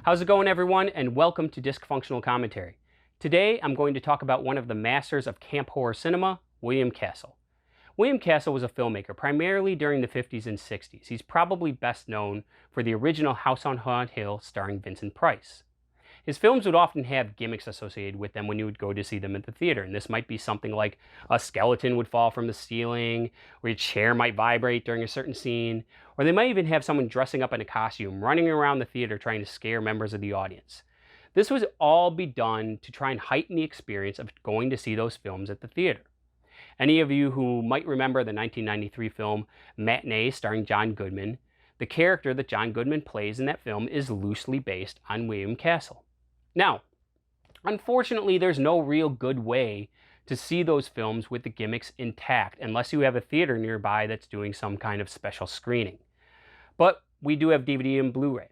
How's it going, everyone, and welcome to Disc Functional Commentary. Today I'm going to talk about one of the masters of camp horror cinema, William Castle. William Castle was a filmmaker primarily during the 50s and 60s. He's probably best known for the original House on Haunted Hill starring Vincent Price. His films would often have gimmicks associated with them when you would go to see them at the theater, and this might be something like a skeleton would fall from the ceiling, or your chair might vibrate during a certain scene, or they might even have someone dressing up in a costume running around the theater trying to scare members of the audience. This would all be done to try and heighten the experience of going to see those films at the theater. Any of you who might remember the 1993 film Matinee starring John Goodman, the character that John Goodman plays in that film is loosely based on William Castle. Now, unfortunately, there's no real good way to see those films with the gimmicks intact unless you have a theater nearby that's doing some kind of special screening. But we do have DVD and Blu-ray.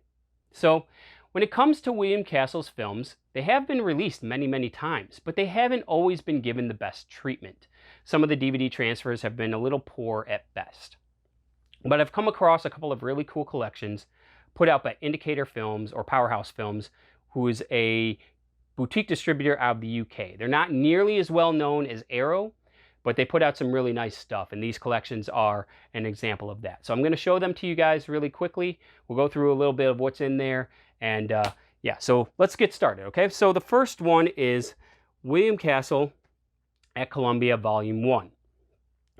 So when it comes to William Castle's films, they have been released many times, but they haven't always been given the best treatment. Some of the DVD transfers have been a little poor at best. But I've come across a couple of really cool collections put out by Indicator Films or Powerhouse Films, who is a boutique distributor out of the UK. They're not nearly as well known as Arrow, but they put out some really nice stuff, and these collections are an example of that. So I'm going to show them to you guys really quickly. We'll go through a little bit of what's in there, and yeah, so let's get started, okay? So the first one is William Castle at Columbia Volume 1.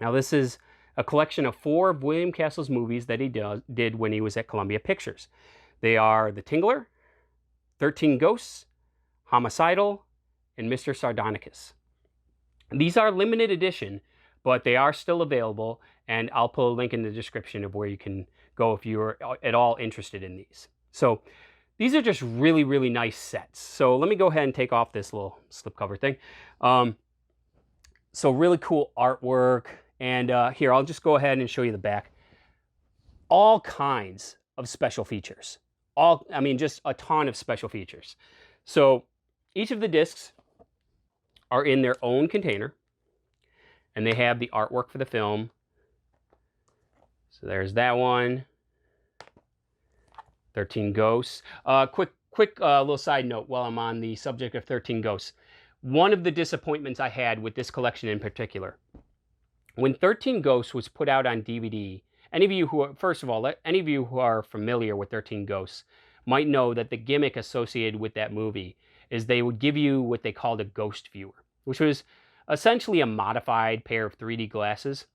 Now this is a collection of 4 of William Castle's movies that he did when he was at Columbia Pictures. They are The Tingler, 13 Ghosts, Homicidal, and Mr. Sardonicus. These are limited edition, but they are still available, and I'll put a link in the description of where you can go if you're at all interested in these. So these are just really nice sets. So let me go ahead and take off this little slipcover thing. So really cool artwork, and here, I'll just go ahead and show you the back. All kinds of special features. I mean, just a ton of special features. So each of the discs are in their own container, and they have the artwork for the film. So there's that one. 13 Ghosts. Quick little side note while I'm on the subject of 13 Ghosts. One of the disappointments I had with this collection in particular, when 13 Ghosts was put out on DVD, any of you who are familiar with 13 Ghosts might know that the gimmick associated with that movie is they would give you what they called a ghost viewer, which was essentially a modified pair of 3D glasses.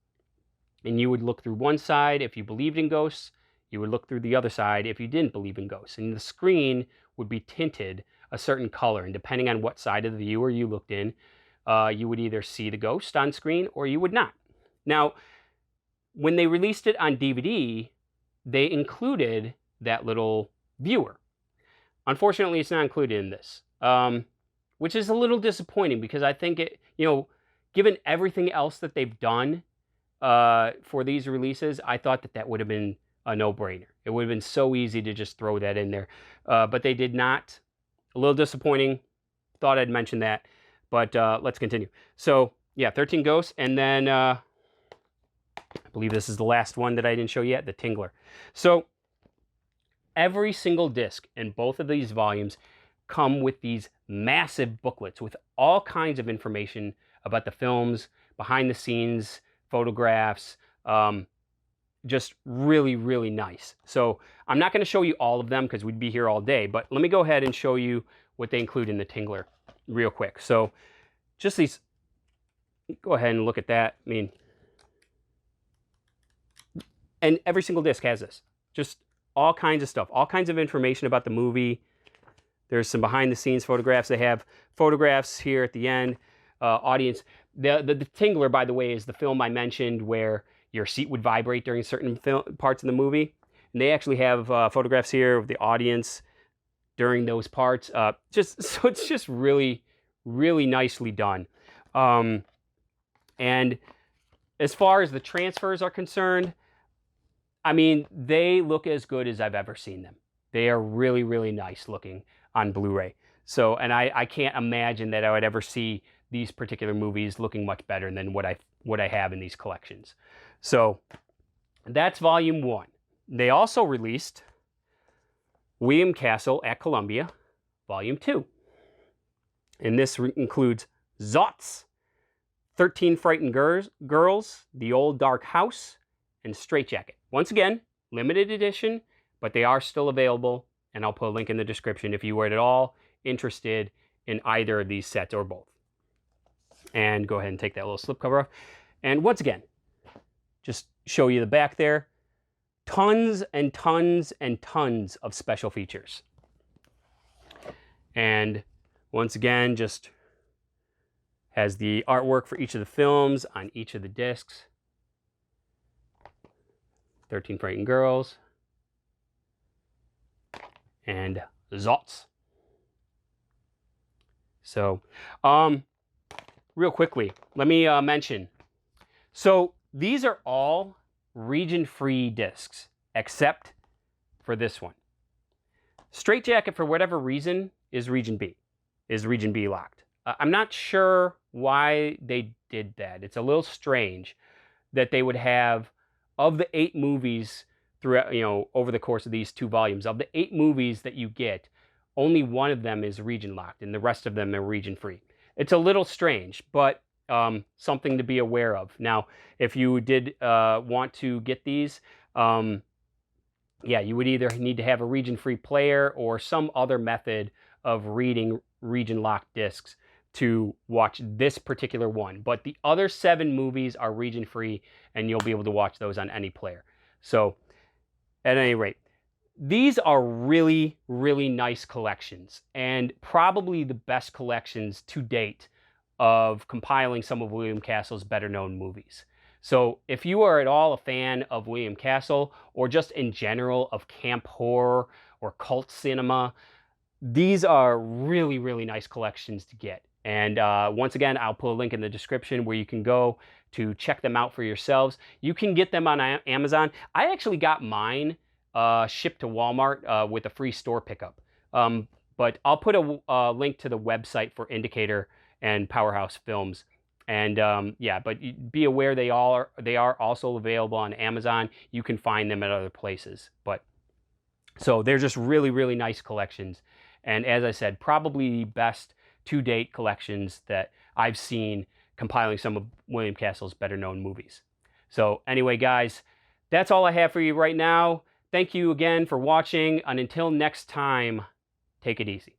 And you would look through one side if you believed in ghosts, you would look through the other side if you didn't believe in ghosts. And the screen would be tinted a certain color, and depending on what side of the viewer you looked in, you would either see the ghost on screen or you would not. Now, when they released it on DVD, they included that little viewer. Unfortunately, it's not included in this, which is a little disappointing because I think it, given everything else that they've done for these releases, I thought that would have been a no-brainer. It would have been so easy to just throw that in there, but they did not. A little disappointing. Thought I'd mention that, but let's continue. So yeah, 13 Ghosts, and then I believe this is the last one that I didn't show yet, the Tingler. So every single disc in both of these volumes come with these massive booklets with all kinds of information about the films, behind the scenes, photographs, just really nice. So I'm not going to show you all of them because we'd be here all day, but let me go ahead and show you what they include in the Tingler real quick. So just these, go ahead and look at that. I mean, and every single disc has this. Just all kinds of stuff, all kinds of information about the movie. There's some behind the scenes photographs. They have photographs here at the end. Audience. The Tingler, by the way, is the film I mentioned where your seat would vibrate during certain parts of the movie. And they actually have photographs here of the audience during those parts. So it's just really nicely done. And as far as the transfers are concerned, I mean, they look as good as I've ever seen them. They are really nice looking on Blu-ray. So, and I can't imagine that I would ever see these particular movies looking much better than what I have in these collections. So that's volume 1. They also released William Castle at Columbia, Volume 2. And this includes Zotz, 13 Frightened Girls, The Old Dark House, and Strait Jacket. Once again, limited edition, but they are still available, and I'll put a link in the description if you were at all interested in either of these sets or both. And go ahead and take that little slipcover off. And once again, just show you the back there. Tons and tons and tons of special features. And once again, just has the artwork for each of the films on each of the discs. 13 Frightened Girls. And Zotz. So, real quickly, let me mention. So, these are all region-free discs, except for this one. Strait Jacket, for whatever reason, is region B locked. I'm not sure why they did that. It's a little strange that they would have, of the 8 movies throughout, over the course of these 2 volumes, of the 8 movies that you get, only one of them is region locked and the rest of them are region free. It's a little strange, but something to be aware of. Now, if you did want to get these, yeah, you would either need to have a region-free player or some other method of reading region-locked discs to watch this particular one. But the other 7 movies are region-free, and you'll be able to watch those on any player. So, at any rate, these are really, really nice collections, and probably the best collections to date of compiling some of William Castle's better-known movies. So if you are at all a fan of William Castle, or just in general of camp horror or cult cinema, these are really, really nice collections to get. And once again, I'll put a link in the description where you can go to check them out for yourselves. You can get them on Amazon. I actually got mine shipped to Walmart with a free store pickup. But I'll put a link to the website for Indicator and Powerhouse Films. And yeah, but be aware they are also available on Amazon. You can find them at other places. But so they're just really, really nice collections. And as I said, probably the best to-date collections that I've seen compiling some of William Castle's better-known movies. So anyway, guys, that's all I have for you right now. Thank you again for watching. And until next time, take it easy.